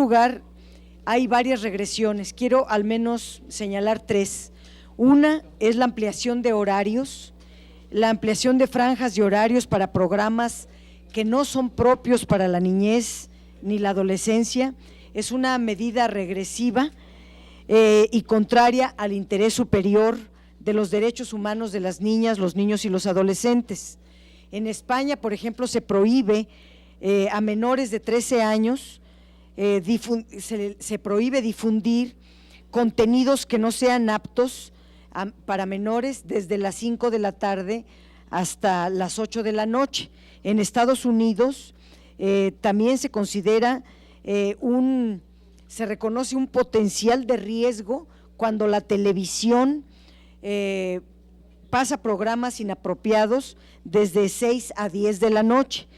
lugar, hay varias regresiones. Quiero al menos señalar tres. Una es la ampliación de horarios, la ampliación de franjas de horarios para programas que no son propios para la niñez ni la adolescencia. Es una medida regresiva y contraria al interés superior de los derechos humanos de las niñas, los niños y los adolescentes. En España, por ejemplo, se prohíbe a menores de 13 años, se prohíbe difundir contenidos que no sean aptos para menores desde las 5 de la tarde hasta las 8 de la noche. En Estados Unidos también se considera se reconoce un potencial de riesgo cuando la televisión pasa programas inapropiados desde 6 a 10 de la noche.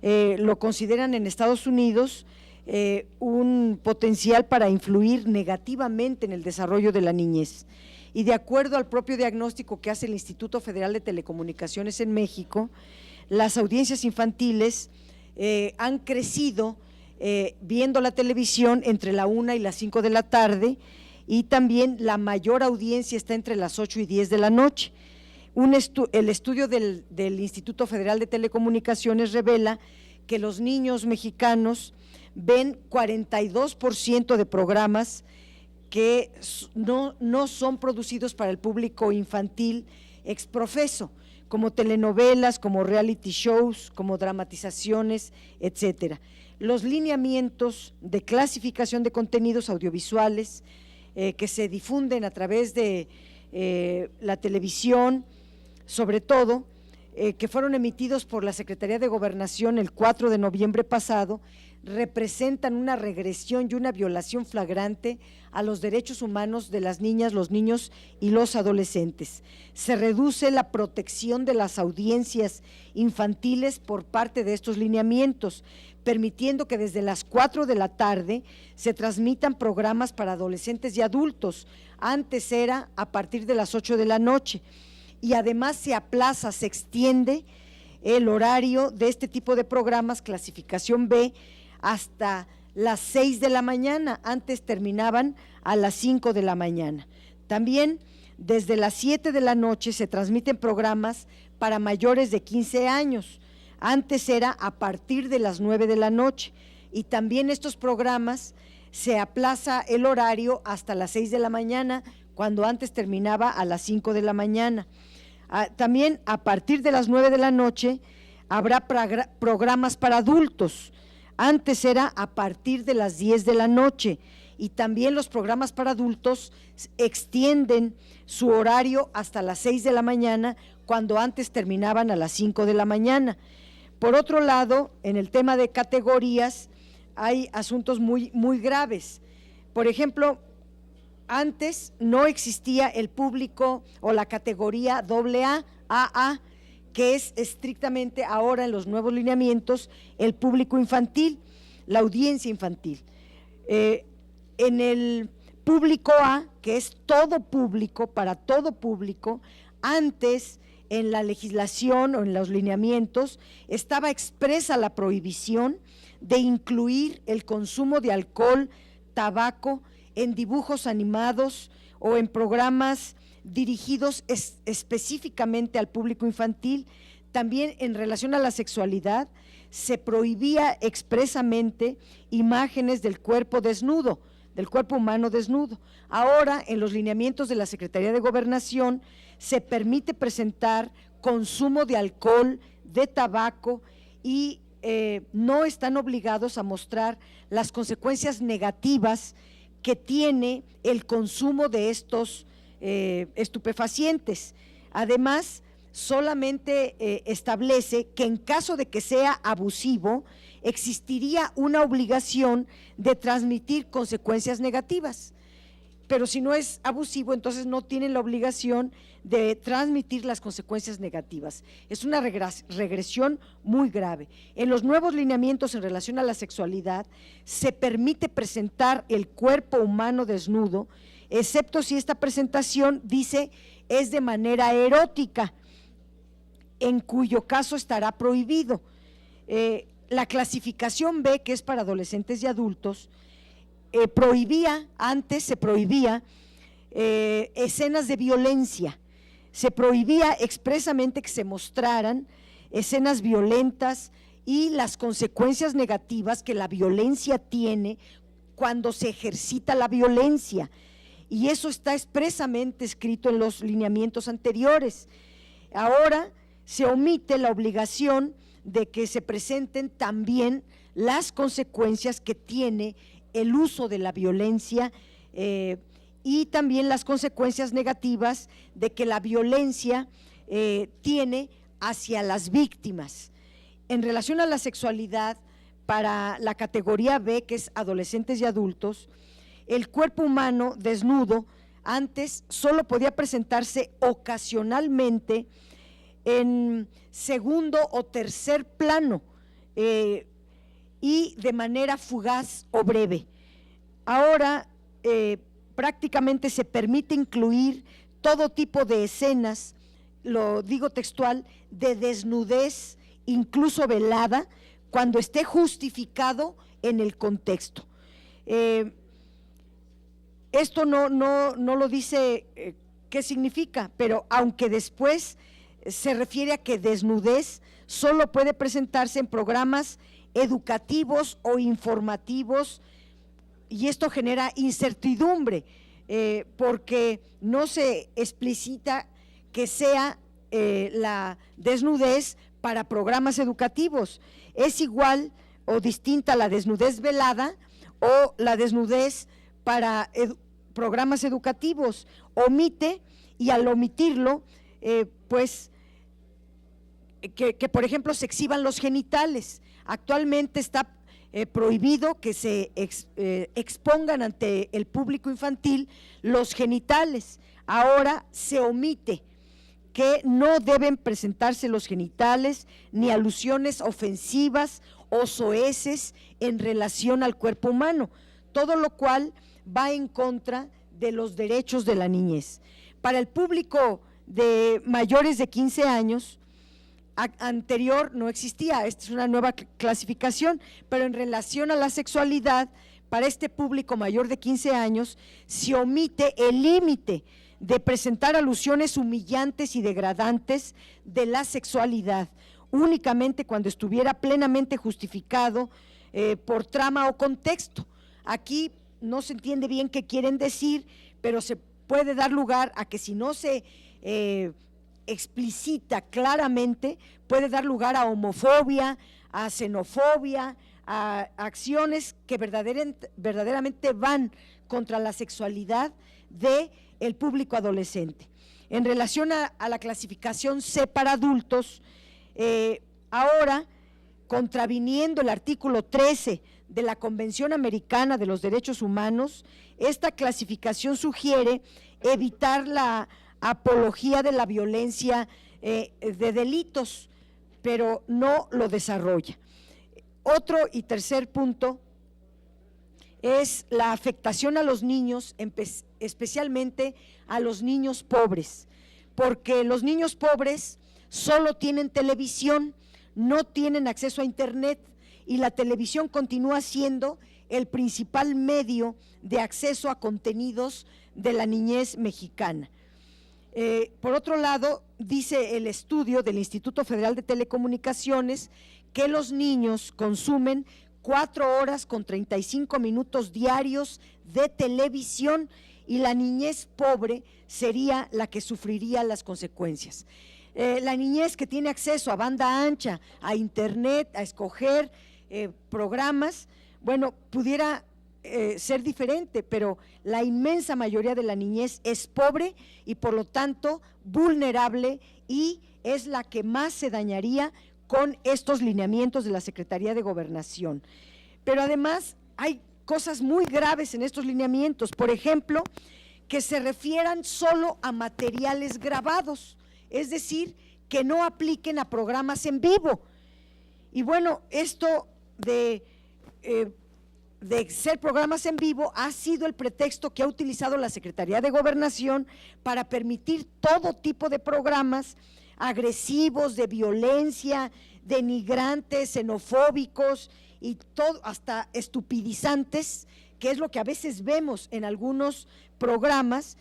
Lo consideran en Estados Unidos un potencial para influir negativamente en el desarrollo de la niñez. Y de acuerdo al propio diagnóstico que hace el Instituto Federal de Telecomunicaciones en México, las audiencias infantiles han crecido viendo la televisión entre la 1 y las 5 de la tarde, y también la mayor audiencia está entre las 8 y 10 de la noche. El estudio del Instituto Federal de Telecomunicaciones revela que los niños mexicanos ven 42% de programas que no son producidos para el público infantil exprofeso, como telenovelas, como reality shows, como dramatizaciones, etcétera. Los lineamientos de clasificación de contenidos audiovisuales que se difunden a través de la televisión, sobre todo, que fueron emitidos por la Secretaría de Gobernación el 4 de noviembre pasado, representan una regresión y una violación flagrante a los derechos humanos de las niñas, los niños y los adolescentes. Se reduce la protección de las audiencias infantiles por parte de estos lineamientos, permitiendo que desde las 4 de la tarde se transmitan programas para adolescentes y adultos. Antes era a partir de las 8 de la noche. Y además se aplaza, se extiende el horario de este tipo de programas, clasificación B, hasta las 6 de la mañana, antes terminaban a las 5 de la mañana. También desde las 7 de la noche se transmiten programas para mayores de 15 años, antes era a partir de las 9 de la noche, y también estos programas se aplaza el horario hasta las 6 de la mañana, cuando antes terminaba a las 5 de la mañana. También a partir de las 9 de la noche habrá programas para adultos, antes era a partir de las 10 de la noche, y también los programas para adultos extienden su horario hasta las 6 de la mañana, cuando antes terminaban a las 5 de la mañana. Por otro lado, en el tema de categorías hay asuntos muy graves. Por ejemplo, antes no existía el público o la categoría AA, AA, que es estrictamente ahora en los nuevos lineamientos el público infantil, la audiencia infantil. En el público A, que es todo público, para todo público, antes en la legislación o en los lineamientos estaba expresa la prohibición de incluir el consumo de alcohol, tabaco, en dibujos animados o en programas dirigidos específicamente al público infantil. También en relación a la sexualidad se prohibía expresamente imágenes del cuerpo desnudo, del cuerpo humano desnudo. Ahora, en los lineamientos de la Secretaría de Gobernación, se permite presentar consumo de alcohol, de tabaco, y no están obligados a mostrar las consecuencias negativas que tiene el consumo de estos estupefacientes. Además, solamente establece que en caso de que sea abusivo, existiría una obligación de transmitir consecuencias negativas. Pero si no es abusivo, entonces no tienen la obligación de transmitir las consecuencias negativas. Es una regresión muy grave. En los nuevos lineamientos en relación a la sexualidad, se permite presentar el cuerpo humano desnudo, excepto si esta presentación, dice, es de manera erótica, en cuyo caso estará prohibido. La clasificación B, que es para adolescentes y adultos, antes se prohibía escenas de violencia, se prohibía expresamente que se mostraran escenas violentas y las consecuencias negativas que la violencia tiene cuando se ejercita la violencia, y eso está expresamente escrito en los lineamientos anteriores. Ahora se omite la obligación de que se presenten también las consecuencias que tiene el uso de la violencia y también las consecuencias negativas de que la violencia tiene hacia las víctimas. En relación a la sexualidad, para la categoría B, que es adolescentes y adultos, el cuerpo humano desnudo antes solo podía presentarse ocasionalmente en segundo o tercer plano y de manera fugaz o breve. Ahora prácticamente se permite incluir todo tipo de escenas, lo digo textual, de desnudez, incluso velada, cuando esté justificado en el contexto. Esto no lo dice qué significa, pero aunque después se refiere a que desnudez solo puede presentarse en programas educativos o informativos, y esto genera incertidumbre porque no se explicita que sea la desnudez para programas educativos. Es igual o distinta la desnudez velada o la desnudez para programas educativos. Omite, y al omitirlo, pues que por ejemplo se exhiban los genitales. Actualmente está prohibido que se expongan ante el público infantil los genitales. Ahora se omite que no deben presentarse los genitales ni alusiones ofensivas o soeces en relación al cuerpo humano, todo lo cual va en contra de los derechos de la niñez. Para el público de mayores de 15 años, anterior no existía, esta es una nueva clasificación, pero en relación a la sexualidad, para este público mayor de 15 años, se omite el límite de presentar alusiones humillantes y degradantes de la sexualidad, únicamente cuando estuviera plenamente justificado por trama o contexto. Aquí no se entiende bien qué quieren decir, pero se puede dar lugar a que si no se explicita claramente, puede dar lugar a homofobia, a xenofobia, a acciones que verdaderamente van contra la sexualidad de el público adolescente. En relación a la clasificación C para adultos, ahora, contraviniendo el artículo 13 de la Convención Americana de los Derechos Humanos, esta clasificación sugiere evitar la apología de la violencia de delitos, pero no lo desarrolla. Otro y tercer punto es la afectación a los niños, especialmente a los niños pobres, porque los niños pobres solo tienen televisión, no tienen acceso a internet, y la televisión continúa siendo el principal medio de acceso a contenidos de la niñez mexicana. Por otro lado, dice el estudio del Instituto Federal de Telecomunicaciones que los niños consumen 4 horas con 35 minutos diarios de televisión, y la niñez pobre sería la que sufriría las consecuencias. La niñez que tiene acceso a banda ancha, a internet, a escoger programas, bueno, pudiera ser diferente, pero la inmensa mayoría de la niñez es pobre y por lo tanto vulnerable, y es la que más se dañaría con estos lineamientos de la Secretaría de Gobernación. Pero además hay cosas muy graves en estos lineamientos, por ejemplo, que se refieran solo a materiales grabados, es decir, que no apliquen a programas en vivo. Y bueno, esto de ser programas en vivo ha sido el pretexto que ha utilizado la Secretaría de Gobernación para permitir todo tipo de programas agresivos, de violencia, denigrantes, xenofóbicos y todo, hasta estupidizantes, que es lo que a veces vemos en algunos programas,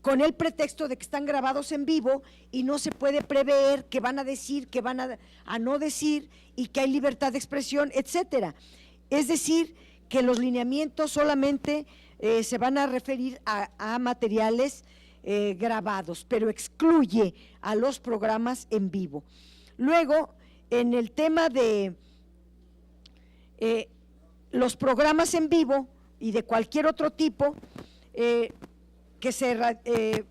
con el pretexto de que están grabados en vivo y no se puede prever qué van a decir, qué van a no decir, y que hay libertad de expresión, etcétera. Es decir, que los lineamientos solamente se van a referir a materiales grabados, pero excluye a los programas en vivo. Luego, en el tema de los programas en vivo y de cualquier otro tipo que se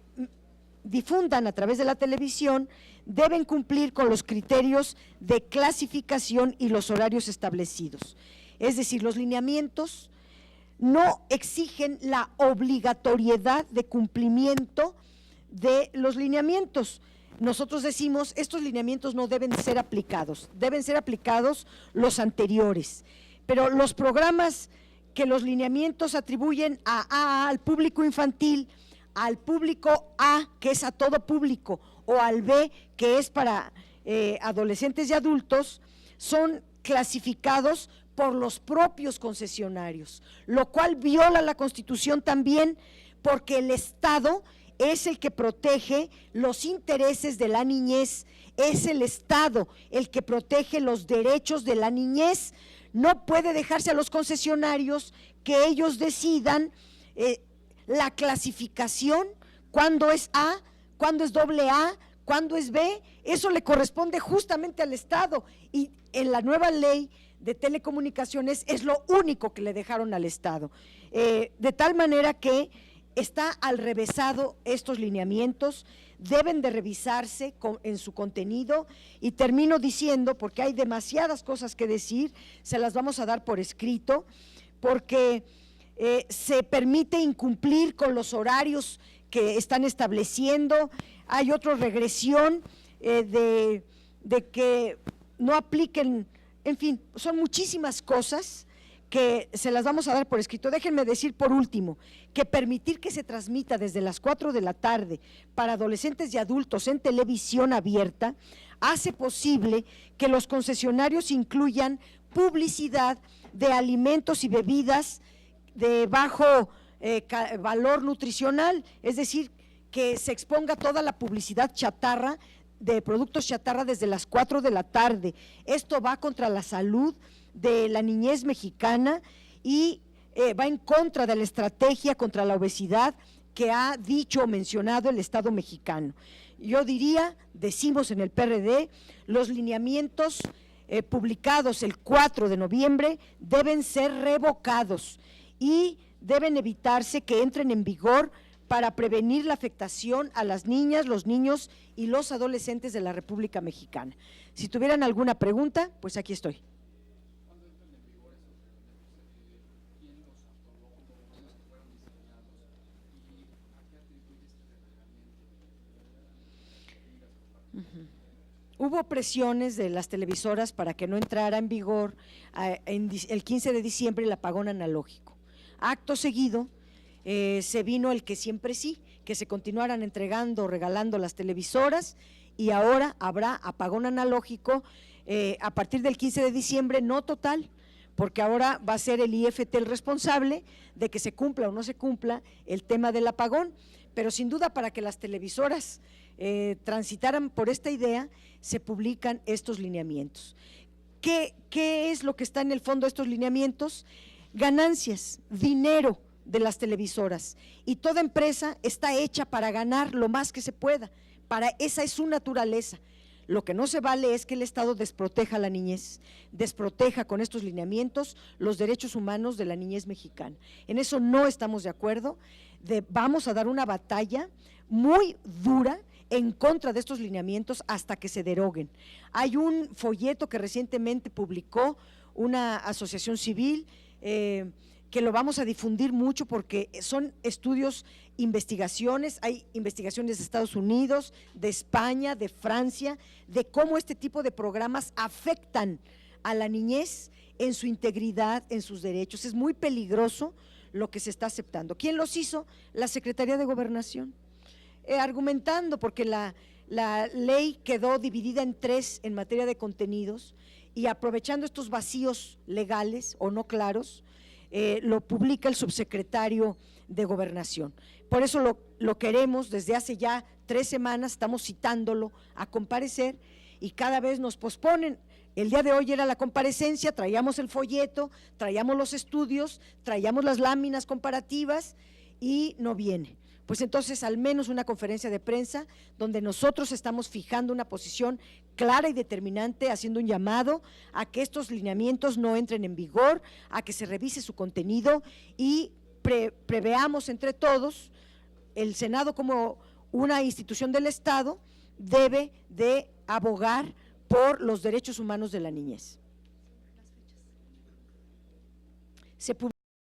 difundan a través de la televisión, deben cumplir con los criterios de clasificación y los horarios establecidos. Es decir, los lineamientos no exigen la obligatoriedad de cumplimiento de los lineamientos. Nosotros decimos, estos lineamientos no deben ser aplicados, deben ser aplicados los anteriores, pero los programas que los lineamientos atribuyen al público infantil, al público A, que es a todo público, o al B, que es para adolescentes y adultos, son clasificados por los propios concesionarios, lo cual viola la Constitución también, porque el Estado es el que protege los intereses de la niñez, es el Estado el que protege los derechos de la niñez. No puede dejarse a los concesionarios que ellos decidan la clasificación, cuándo es A, cuándo es AA, cuándo es B. Eso le corresponde justamente al Estado, y en la nueva ley de telecomunicaciones es lo único que le dejaron al Estado, de tal manera que está al revésado estos lineamientos, deben de revisarse en su contenido. Y termino diciendo, porque hay demasiadas cosas que decir, se las vamos a dar por escrito, porque se permite incumplir con los horarios que están estableciendo. Hay otra regresión de que no apliquen, en fin, son muchísimas cosas que se las vamos a dar por escrito. Déjenme decir por último que permitir que se transmita desde las 4 de la tarde para adolescentes y adultos en televisión abierta hace posible que los concesionarios incluyan publicidad de alimentos y bebidas de bajo valor nutricional, es decir, que se exponga toda la publicidad chatarra, de productos chatarra, desde las 4 de la tarde. Esto va contra la salud de la niñez mexicana y va en contra de la estrategia contra la obesidad que ha dicho o mencionado el Estado mexicano. Yo diría, decimos en el PRD, los lineamientos publicados el 4 de noviembre deben ser revocados y deben evitarse que entren en vigor para prevenir la afectación a las niñas, los niños y los adolescentes de la República Mexicana. Si tuvieran alguna pregunta, pues aquí estoy. Hubo presiones de las televisoras para que no entrara en vigor el 15 de diciembre el apagón analógico. Acto seguido se vino el que siempre sí, que se continuaran entregando, regalando las televisoras, y ahora habrá apagón analógico a partir del 15 de diciembre, no total, porque ahora va a ser el IFT el responsable de que se cumpla o no se cumpla el tema del apagón, pero sin duda para que las televisoras transitaran por esta idea, se publican estos lineamientos. ¿Qué es lo que está en el fondo de estos lineamientos? Ganancias, dinero de las televisoras, y toda empresa está hecha para ganar lo más que se pueda, esa es su naturaleza. Lo que no se vale es que el Estado desproteja a la niñez, desproteja con estos lineamientos los derechos humanos de la niñez mexicana. En eso no estamos de acuerdo. Vamos a dar una batalla muy dura en contra de estos lineamientos hasta que se deroguen. Hay un folleto que recientemente publicó una asociación civil que lo vamos a difundir mucho porque son estudios, investigaciones, hay investigaciones de Estados Unidos, de España, de Francia, de cómo este tipo de programas afectan a la niñez en su integridad, en sus derechos. Es muy peligroso lo que se está aceptando. ¿Quién los hizo? La Secretaría de Gobernación, argumentando porque la ley quedó dividida en 3 en materia de contenidos, y aprovechando estos vacíos legales o no claros, lo publica el subsecretario de Gobernación. Por eso lo queremos desde hace ya 3 semanas, estamos citándolo a comparecer y cada vez nos posponen. El día de hoy era la comparecencia, traíamos el folleto, traíamos los estudios, traíamos las láminas comparativas y no viene. Pues entonces al menos una conferencia de prensa donde nosotros estamos fijando una posición clara y determinante, haciendo un llamado a que estos lineamientos no entren en vigor, a que se revise su contenido y preveamos entre todos, el Senado como una institución del Estado debe de abogar por los derechos humanos de la niñez. Se